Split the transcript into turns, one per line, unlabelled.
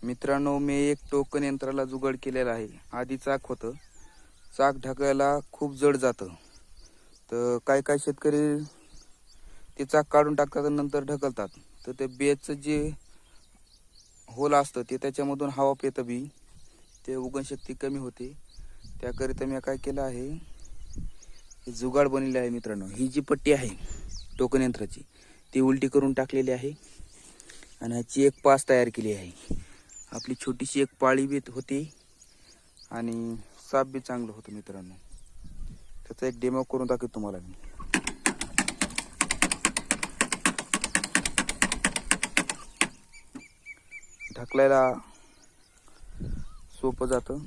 मित्रांनो, मी एक टोकन यंत्राला जुगाड केलेला आहे. आधी चाक होतं. चाक ढकायला खूप जड जातं. तर काय काय शेतकरी ते चाक काढून टाकतात आणि नंतर ढकलतात. तर ते बेचं जे होल असतं ते त्याच्यामधून हवा पेतं बी, ते उगणशक्ती कमी होते. त्याकरिता मी काय केलं आहे, हे जुगाड बनलेलं आहे मित्रांनो. ही जी पट्टी आहे टोकन यंत्राची ती उलटी करून टाकलेली आहे आणि ह्याची एक पास तयार केली आहे. आपली छोटीशी एक पाळी बी होती आणि साप बी चांगलं होतं मित्रांनो. त्याचा एक डेमो करून दाखवतो तुम्हाला मी. ढकलायला सोपं जातं.